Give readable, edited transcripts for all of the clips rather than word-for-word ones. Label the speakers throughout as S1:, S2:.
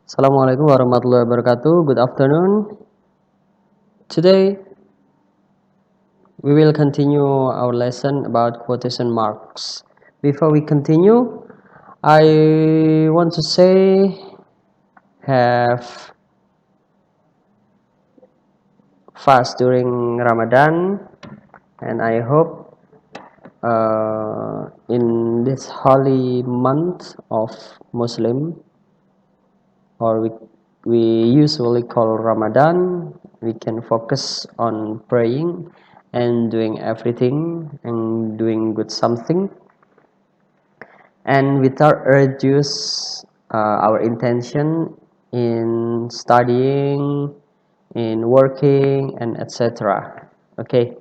S1: Assalamualaikum warahmatullahi wabarakatuh. Good afternoon. Today we will continue our lesson about quotation marks. Before we continue, I want to say have fast during Ramadan, and I hope in this holy month of Muslim, or we usually call Ramadan, we can focus on praying and doing everything and doing good something, and without reduce our intention in studying, in working, and etc. Okay.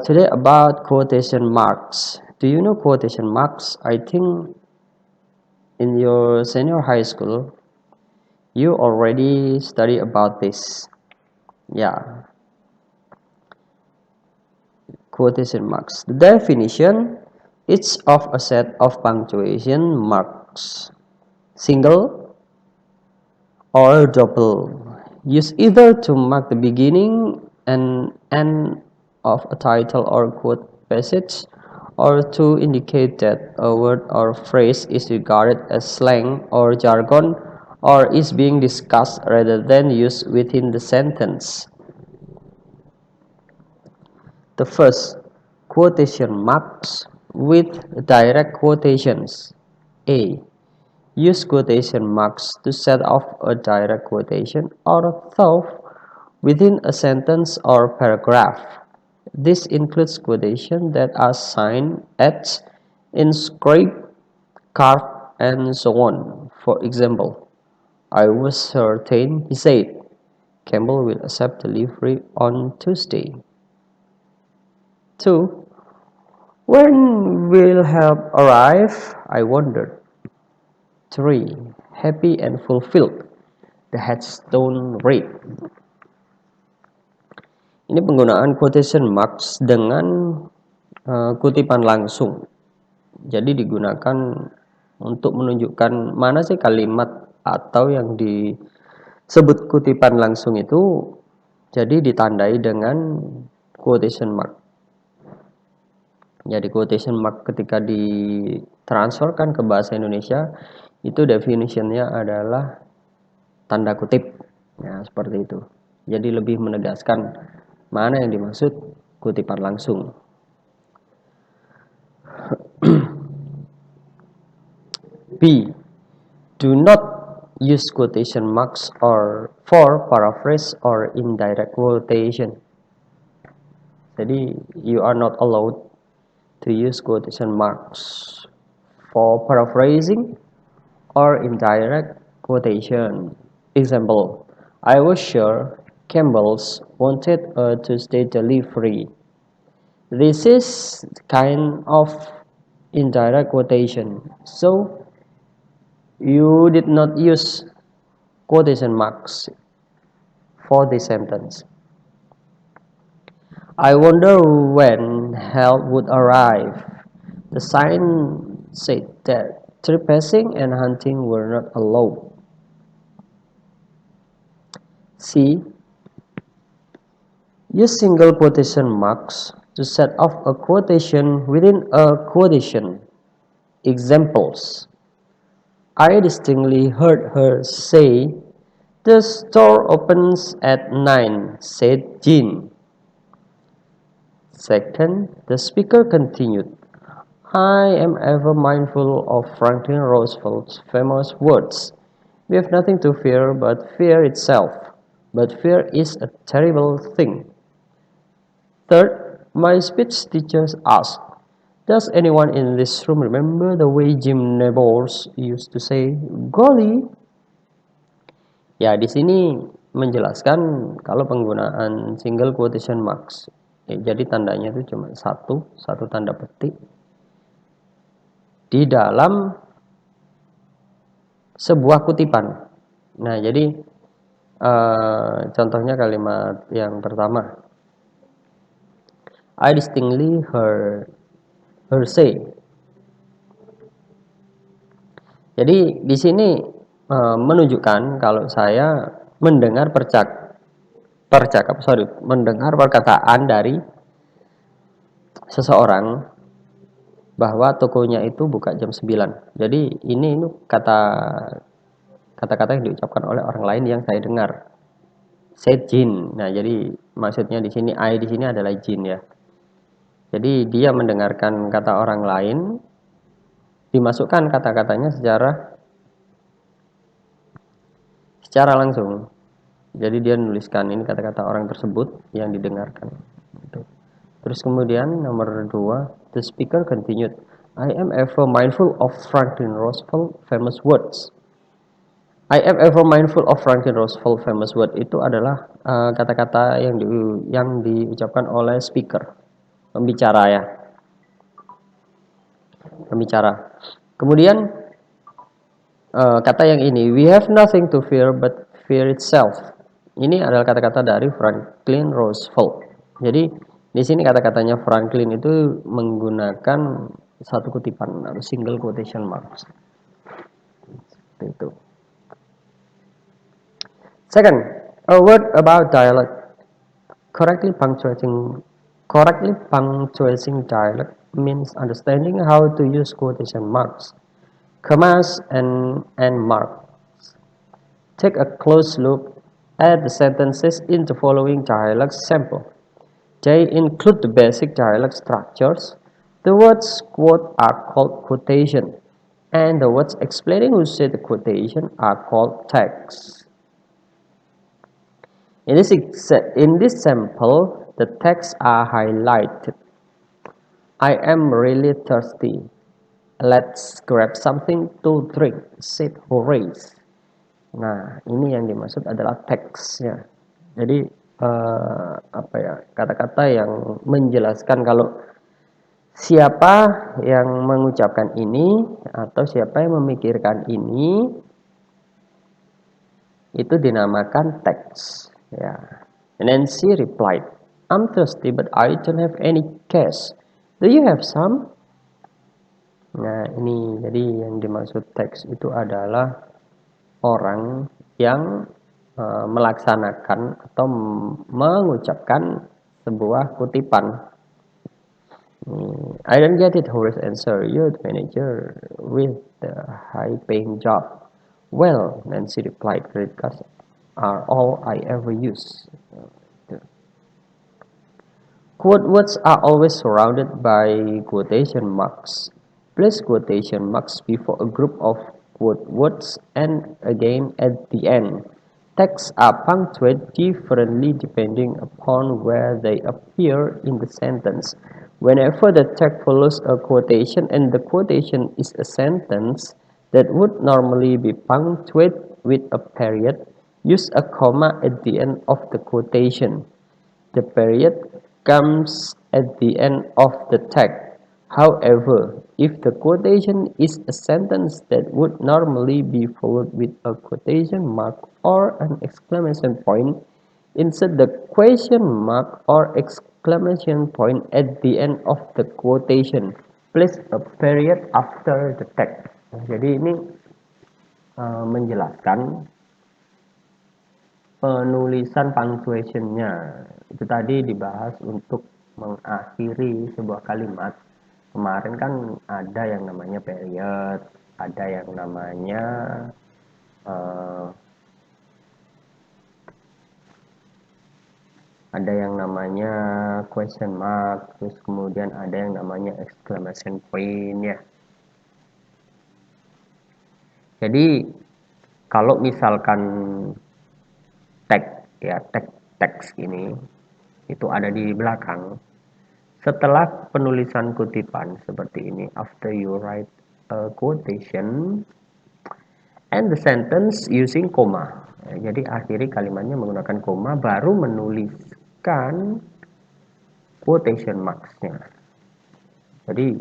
S1: Today about quotation marks. Do you know quotation marks? I think in your senior high school you already study about this. Yeah, quotation marks. The definition: each of a set of punctuation marks, single or double, used either to mark the beginning and end of a title or quote passage, or to indicate that a word or phrase is regarded as slang or jargon, or is being discussed rather than used within the sentence. The first, quotation marks with direct quotations. A. Use quotation marks to set off a direct quotation or a thought within a sentence or paragraph. This includes quotations that are signed, etched, inscribed, carved, and so on. For example, I was certain, he said, Campbell will accept delivery on Tuesday. 2. When will help arrive? I wondered. 3. Happy and fulfilled. The headstone read. Ini penggunaan quotation marks dengan kutipan langsung. Jadi digunakan untuk menunjukkan mana sih kalimat atau yang disebut kutipan langsung itu, jadi ditandai dengan quotation mark. Jadi quotation mark ketika ditransferkan ke bahasa Indonesia itu definitionnya adalah tanda kutip. Ya, seperti itu. Jadi lebih menegaskan mana yang dimaksud kutipan langsung. B. Do not use quotation marks or for paraphrase or indirect quotation. Jadi you are not allowed to use quotation marks for paraphrasing or indirect quotation. Example, I was sure Campbell's wanted a Tuesday delivery. This is kind of indirect quotation, so you did not use quotation marks for this sentence. I wonder when help would arrive. The sign said that trespassing and hunting were not allowed. C. Use single quotation marks to set off a quotation within a quotation. Examples: I distinctly heard her say, "The store opens at 9," said Jean. Second, the speaker continued, I am ever mindful of Franklin Roosevelt's famous words, "We have nothing to fear but fear itself, but fear is a terrible thing." Third, my speech teacher asked, does anyone in this room remember the way Jim Nabors used to say, "Golly"? Ya, di sini menjelaskan kalau penggunaan single quotation marks. Jadi tandanya itu cuma satu tanda petik di dalam sebuah kutipan. Nah, jadi contohnya kalimat yang pertama, I distinctly heard her say. Jadi di sini menunjukkan kalau saya mendengar mendengar perkataan dari seseorang bahwa tokonya itu buka jam 9. Jadi ini kata-kata yang diucapkan oleh orang lain yang saya dengar. Saya jin. Nah, jadi maksudnya di sini I di sini adalah jin ya. Jadi dia mendengarkan kata orang lain, dimasukkan kata-katanya secara langsung. Jadi dia nuliskan ini kata-kata orang tersebut yang didengarkan. Terus kemudian nomor 2, the speaker continued, I am ever mindful of Franklin Roosevelt famous words. I am ever mindful of Franklin Roosevelt famous word itu adalah kata-kata yang diucapkan oleh speaker, pembicara ya, pembicara. Kemudian kata yang ini, we have nothing to fear but fear itself. Ini adalah kata-kata dari Franklin Roosevelt. Jadi di sini kata-katanya Franklin itu menggunakan satu kutipan atau single quotation marks. Itu. Second, a word about dialect. Correctly punctuating dialect means understanding how to use quotation marks, commas, and marks. Take a close look at the sentences in the following dialect sample. They include the basic dialect structures. The words quote are called quotation, and the words explaining who said the quotation are called text. In this sample, the texts are highlighted. I am really thirsty. Let's grab something to drink, said Horace. Nah, ini yang dimaksud adalah teksnya. Jadi kata-kata yang menjelaskan kalau siapa yang mengucapkan ini atau siapa yang memikirkan ini itu dinamakan teks. Ya. Nancy replied, I'm thirsty but I don't have any cash. Do you have some? Nah, ini jadi yang dimaksud teks itu adalah orang yang melaksanakan atau mengucapkan sebuah kutipan. I don't get it, Horace answered. You're the manager with the high-paying job. Well, Nancy replied, credit cards are all I ever use. Quote words are always surrounded by quotation marks. Place quotation marks before a group of quote words and again at the end. Texts are punctuated differently depending upon where they appear in the sentence. Whenever the text follows a quotation and the quotation is a sentence that would normally be punctuated with a period, use a comma at the end of the quotation. The period comes at the end of the text. However, if the quotation is a sentence that would normally be followed with a quotation mark or an exclamation point, insert the question mark or exclamation point at the end of the quotation. Place a period after the text. Jadi ini menjelaskan penulisan punctuation-nya. Itu tadi dibahas untuk mengakhiri sebuah kalimat. Kemarin kan ada yang namanya period, ada yang namanya question mark, terus kemudian ada yang namanya exclamation point ya. Jadi kalau misalkan teks ini itu ada di belakang, setelah penulisan kutipan seperti ini, after you write a quotation and the sentence using comma, jadi akhiri kalimatnya menggunakan koma, baru menuliskan quotation marks-nya. Jadi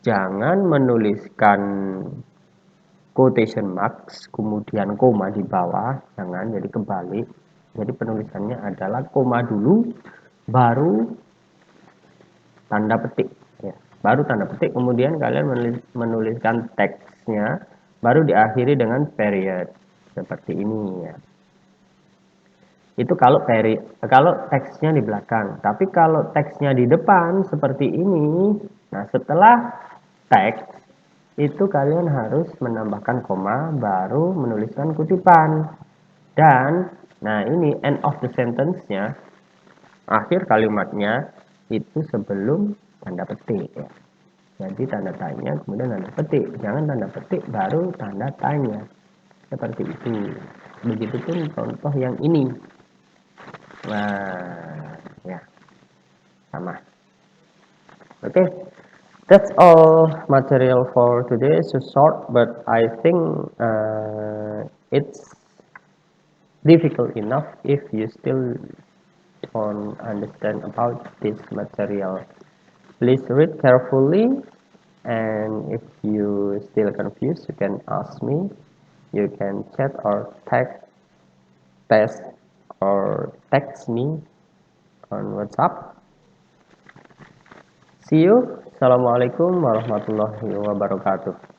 S1: jangan menuliskan quotation marks kemudian koma di bawah, jangan, jadi kebalik. Jadi penulisannya adalah koma dulu baru tanda petik ya. Baru tanda petik, kemudian kalian menuliskan teksnya baru diakhiri dengan period seperti ini ya. Itu kalau teksnya di belakang. Tapi kalau teksnya di depan seperti ini, nah setelah teks itu kalian harus menambahkan koma baru menuliskan kutipan. Dan nah ini end of the sentence-nya, akhir kalimatnya itu sebelum tanda petik ya. Jadi tanda tanya kemudian tanda petik, jangan tanda petik baru tanda tanya. Seperti itu. Begitupun contoh yang ini. Nah, ya sama. Okay, that's all material for today. So short, but I think it's difficult enough if you still don't understand about this material. Please read carefully, and if you still confused, you can ask me. You can chat or text or text me on WhatsApp. See you. Assalamualaikum warahmatullahi wabarakatuh.